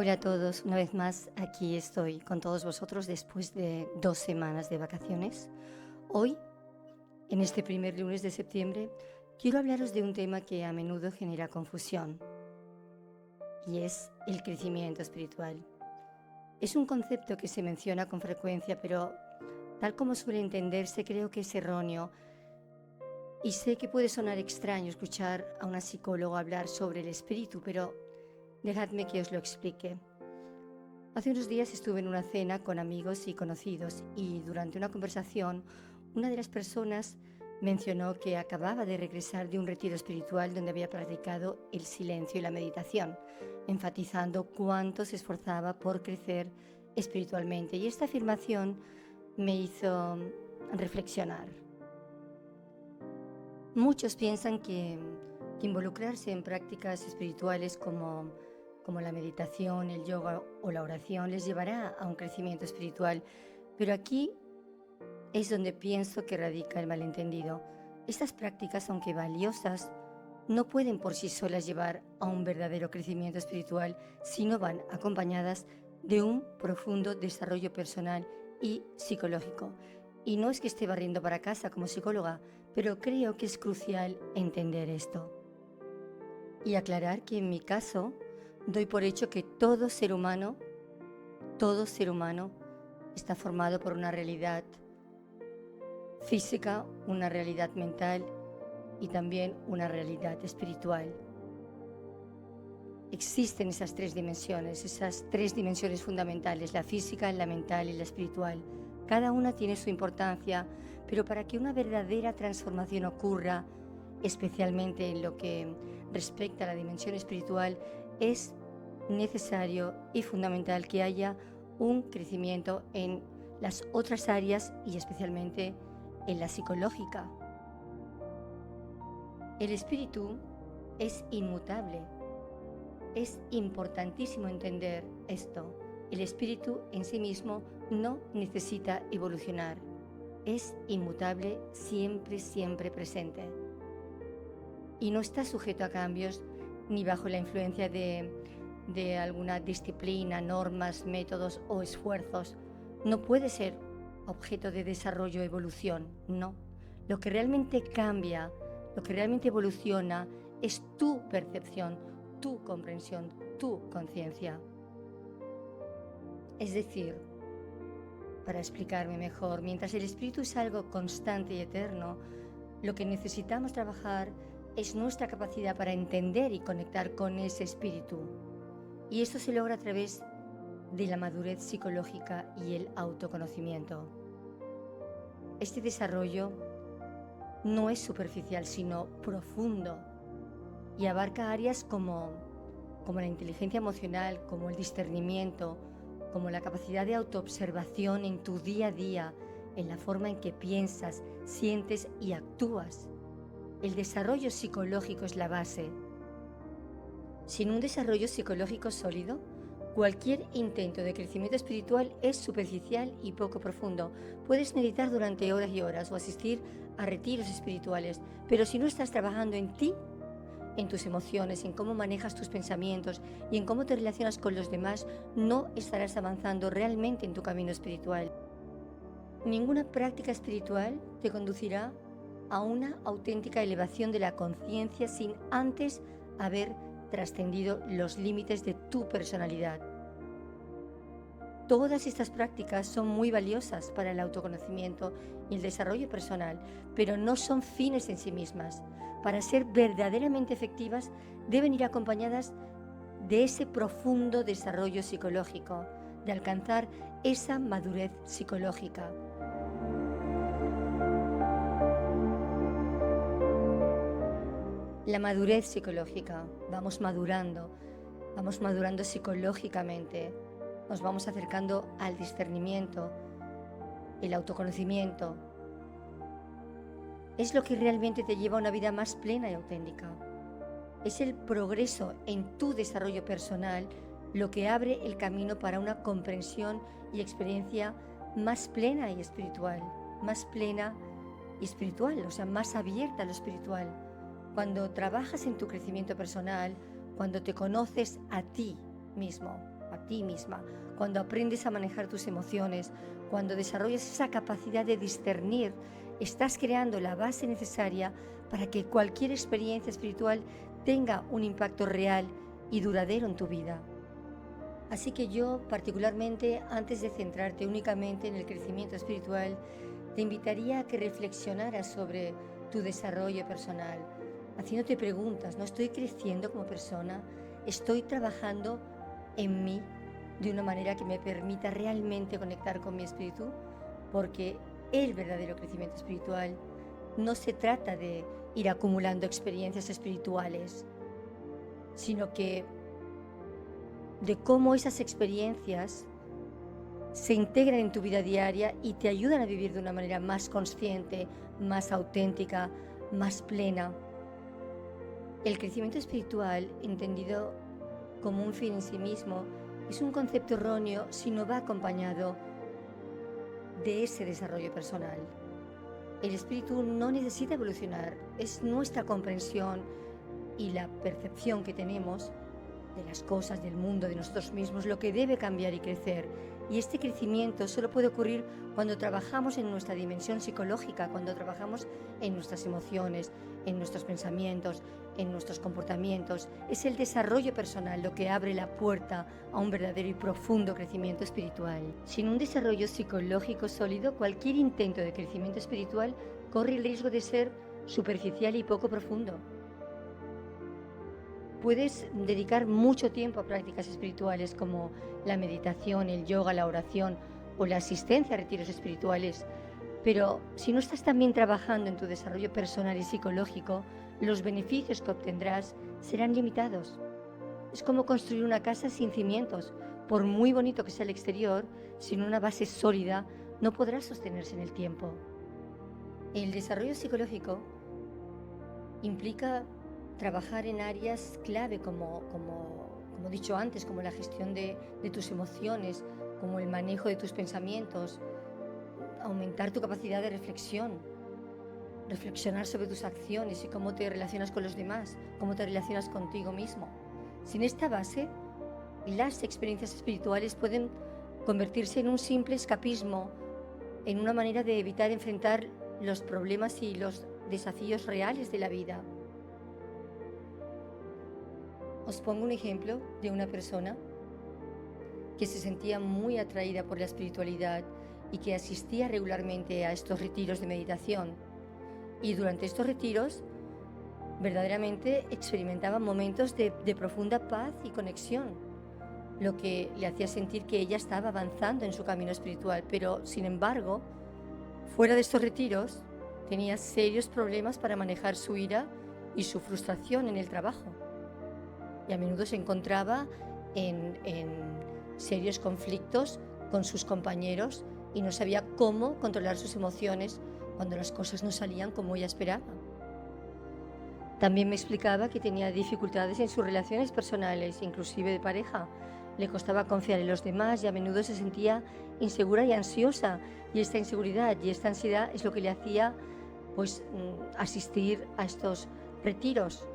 Hola a todos, una vez más aquí estoy con todos vosotros después de 2 semanas de vacaciones. Hoy, en este primer lunes de septiembre, quiero hablaros de un tema que a menudo genera confusión y es el crecimiento espiritual. Es un concepto que se menciona con frecuencia, pero tal como suele entenderse creo que es erróneo y sé que puede sonar extraño escuchar a una psicóloga hablar sobre el espíritu, pero dejadme que os lo explique. Hace unos días estuve en una cena con amigos y conocidos y durante una conversación una de las personas mencionó que acababa de regresar de un retiro espiritual donde había practicado el silencio y la meditación, enfatizando cuánto se esforzaba por crecer espiritualmente. Y esta afirmación me hizo reflexionar. Muchos piensan que involucrarse en prácticas espirituales como la meditación, el yoga o la oración les llevará a un crecimiento espiritual, pero aquí es donde pienso que radica el malentendido. Estas prácticas, aunque valiosas, no pueden por sí solas llevar a un verdadero crecimiento espiritual si no van acompañadas de un profundo desarrollo personal y psicológico. Y no es que esté barriendo para casa como psicóloga, pero creo que es crucial entender esto. Y aclarar que en mi caso doy por hecho que todo ser humano está formado por una realidad física, una realidad mental y también una realidad espiritual. Existen esas tres dimensiones fundamentales, la física, la mental y la espiritual. Cada una tiene su importancia, pero para que una verdadera transformación ocurra, especialmente en lo que respecta a la dimensión espiritual, es necesario y fundamental que haya un crecimiento en las otras áreas y especialmente en la psicológica. El espíritu es inmutable. Es importantísimo entender esto. El espíritu en sí mismo no necesita evolucionar. Es inmutable, siempre presente. Y no está sujeto a cambios ni bajo la influencia de alguna disciplina, normas, métodos o esfuerzos. No puede ser objeto de desarrollo o evolución, no. Lo que realmente cambia, lo que realmente evoluciona es tu percepción, tu comprensión, tu conciencia. Es decir, para explicarme mejor, mientras el espíritu es algo constante y eterno, lo que necesitamos trabajar es nuestra capacidad para entender y conectar con ese espíritu. Y esto se logra a través de la madurez psicológica y el autoconocimiento. Este desarrollo no es superficial, sino profundo y abarca áreas como la inteligencia emocional, como el discernimiento, como la capacidad de autoobservación en tu día a día, en la forma en que piensas, sientes y actúas. El desarrollo psicológico es la base. Sin un desarrollo psicológico sólido, cualquier intento de crecimiento espiritual es superficial y poco profundo. Puedes meditar durante horas y horas o asistir a retiros espirituales, pero si no estás trabajando en ti, en tus emociones, en cómo manejas tus pensamientos y en cómo te relacionas con los demás, no estarás avanzando realmente en tu camino espiritual. Ninguna práctica espiritual te conducirá a una auténtica elevación de la conciencia sin antes haber trascendido los límites de tu personalidad. Todas estas prácticas son muy valiosas para el autoconocimiento y el desarrollo personal, pero no son fines en sí mismas. Para ser verdaderamente efectivas, deben ir acompañadas de ese profundo desarrollo psicológico, de alcanzar esa madurez psicológica. La madurez psicológica, vamos madurando psicológicamente, nos vamos acercando al discernimiento, el autoconocimiento. Es lo que realmente te lleva a una vida más plena y auténtica. Es el progreso en tu desarrollo personal lo que abre el camino para una comprensión y experiencia más plena y espiritual, o sea, más abierta a lo espiritual. Cuando trabajas en tu crecimiento personal, cuando te conoces a ti mismo, a ti misma, cuando aprendes a manejar tus emociones, cuando desarrollas esa capacidad de discernir, estás creando la base necesaria para que cualquier experiencia espiritual tenga un impacto real y duradero en tu vida. Así que yo, particularmente, antes de centrarte únicamente en el crecimiento espiritual, te invitaría a que reflexionaras sobre tu desarrollo personal, haciéndote preguntas. ¿No estoy creciendo como persona? ¿Estoy trabajando en mí de una manera que me permita realmente conectar con mi espíritu? Porque el verdadero crecimiento espiritual no se trata de ir acumulando experiencias espirituales, sino que de cómo esas experiencias se integran en tu vida diaria y te ayudan a vivir de una manera más consciente, más auténtica, más plena. El crecimiento espiritual, entendido como un fin en sí mismo, es un concepto erróneo si no va acompañado de ese desarrollo personal. El espíritu no necesita evolucionar, es nuestra comprensión y la percepción que tenemos de las cosas, del mundo, de nosotros mismos, lo que debe cambiar y crecer. Y este crecimiento solo puede ocurrir cuando trabajamos en nuestra dimensión psicológica, cuando trabajamos en nuestras emociones, en nuestros pensamientos, en nuestros comportamientos. Es el desarrollo personal lo que abre la puerta a un verdadero y profundo crecimiento espiritual. Sin un desarrollo psicológico sólido, cualquier intento de crecimiento espiritual corre el riesgo de ser superficial y poco profundo. Puedes dedicar mucho tiempo a prácticas espirituales como la meditación, el yoga, la oración o la asistencia a retiros espirituales, pero si no estás también trabajando en tu desarrollo personal y psicológico, los beneficios que obtendrás serán limitados. Es como construir una casa sin cimientos. Por muy bonito que sea el exterior, sin una base sólida, no podrá sostenerse en el tiempo. El desarrollo psicológico implica trabajar en áreas clave como he dicho antes, como la gestión de tus emociones, como el manejo de tus pensamientos, aumentar tu capacidad de reflexionar sobre tus acciones y cómo te relacionas con los demás, cómo te relacionas contigo mismo. Sin esta base, las experiencias espirituales pueden convertirse en un simple escapismo, en una manera de evitar enfrentar los problemas y los desafíos reales de la vida. Os pongo un ejemplo de una persona que se sentía muy atraída por la espiritualidad y que asistía regularmente a estos retiros de meditación. Y durante estos retiros, verdaderamente experimentaba momentos de profunda paz y conexión, lo que le hacía sentir que ella estaba avanzando en su camino espiritual. Pero, sin embargo, fuera de estos retiros, tenía serios problemas para manejar su ira y su frustración en el trabajo. Y a menudo se encontraba en serios conflictos con sus compañeros y no sabía cómo controlar sus emociones cuando las cosas no salían como ella esperaba. También me explicaba que tenía dificultades en sus relaciones personales, inclusive de pareja. Le costaba confiar en los demás y a menudo se sentía insegura y ansiosa. Y esta inseguridad y esta ansiedad es lo que le hacía asistir a estos retiros.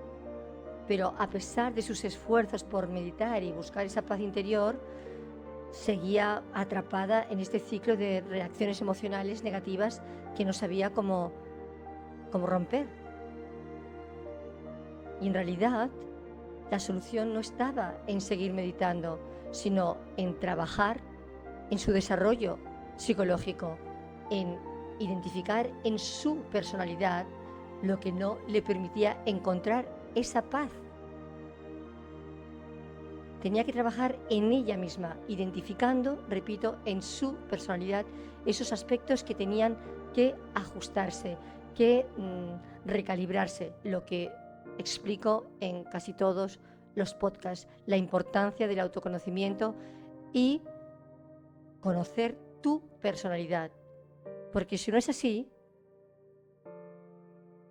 Pero a pesar de sus esfuerzos por meditar y buscar esa paz interior, seguía atrapada en este ciclo de reacciones emocionales negativas que no sabía cómo romper. Y en realidad, la solución no estaba en seguir meditando, sino en trabajar en su desarrollo psicológico, en identificar en su personalidad lo que no le permitía encontrar esa paz. Tenía que trabajar en ella misma, identificando, repito, en su personalidad esos aspectos que tenían que ajustarse, que recalibrarse, lo que explico en casi todos los podcasts, la importancia del autoconocimiento y conocer tu personalidad. Porque si no es así,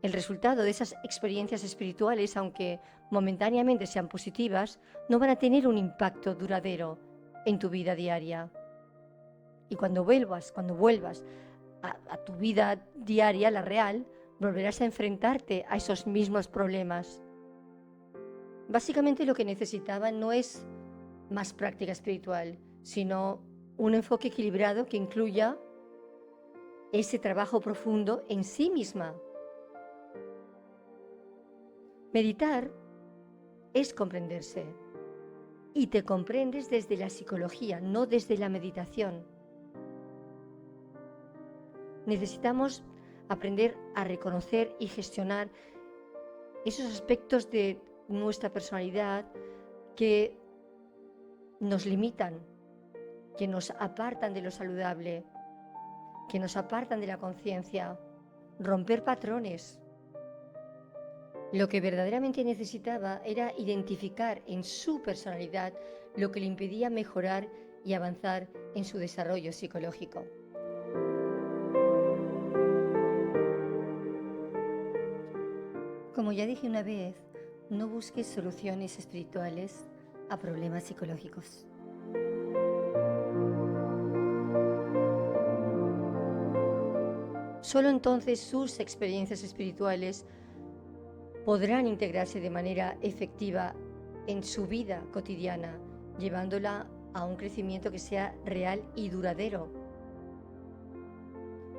el resultado de esas experiencias espirituales, aunque momentáneamente sean positivas, no van a tener un impacto duradero en tu vida diaria. Y cuando vuelvas a tu vida diaria, la real, volverás a enfrentarte a esos mismos problemas. Básicamente lo que necesitaba no es más práctica espiritual, sino un enfoque equilibrado que incluya ese trabajo profundo en sí misma. Meditar es comprenderse, y te comprendes desde la psicología, no desde la meditación. Necesitamos aprender a reconocer y gestionar esos aspectos de nuestra personalidad que nos limitan, que nos apartan de lo saludable, que nos apartan de la conciencia, romper patrones. Lo que verdaderamente necesitaba era identificar en su personalidad lo que le impedía mejorar y avanzar en su desarrollo psicológico. Como ya dije una vez, no busques soluciones espirituales a problemas psicológicos. Solo entonces sus experiencias espirituales podrán integrarse de manera efectiva en su vida cotidiana, llevándola a un crecimiento que sea real y duradero.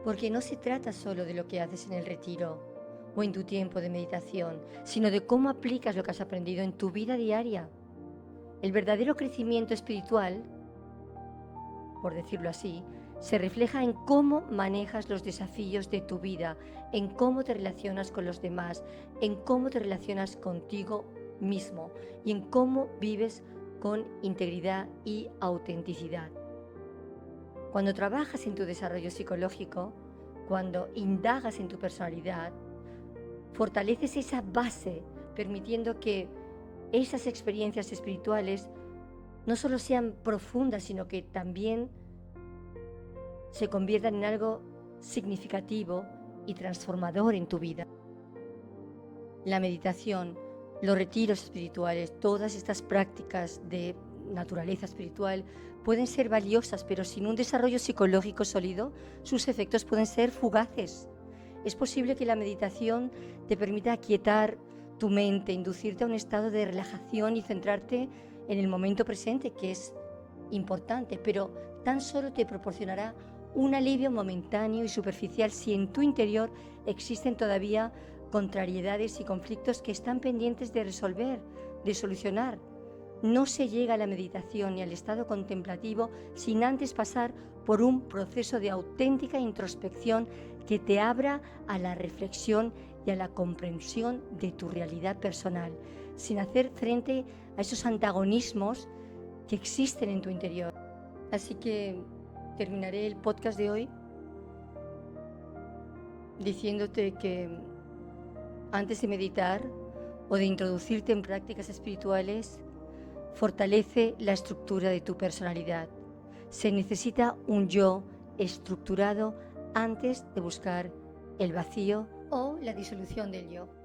Porque no se trata solo de lo que haces en el retiro o en tu tiempo de meditación, sino de cómo aplicas lo que has aprendido en tu vida diaria. El verdadero crecimiento espiritual, por decirlo así, se refleja en cómo manejas los desafíos de tu vida, en cómo te relacionas con los demás, en cómo te relacionas contigo mismo y en cómo vives con integridad y autenticidad. Cuando trabajas en tu desarrollo psicológico, cuando indagas en tu personalidad, fortaleces esa base, permitiendo que esas experiencias espirituales no solo sean profundas, sino que también se conviertan en algo significativo y transformador en tu vida. La meditación, los retiros espirituales, todas estas prácticas de naturaleza espiritual pueden ser valiosas, pero sin un desarrollo psicológico sólido, sus efectos pueden ser fugaces. Es posible que la meditación te permita aquietar tu mente, inducirte a un estado de relajación y centrarte en el momento presente, que es importante, pero tan solo te proporcionará un alivio momentáneo y superficial si en tu interior existen todavía contrariedades y conflictos que están pendientes de resolver, de solucionar. No se llega a la meditación ni al estado contemplativo sin antes pasar por un proceso de auténtica introspección que te abra a la reflexión y a la comprensión de tu realidad personal, sin hacer frente a esos antagonismos que existen en tu interior. Así que terminaré el podcast de hoy diciéndote que antes de meditar o de introducirte en prácticas espirituales, fortalece la estructura de tu personalidad. Se necesita un yo estructurado antes de buscar el vacío o la disolución del yo.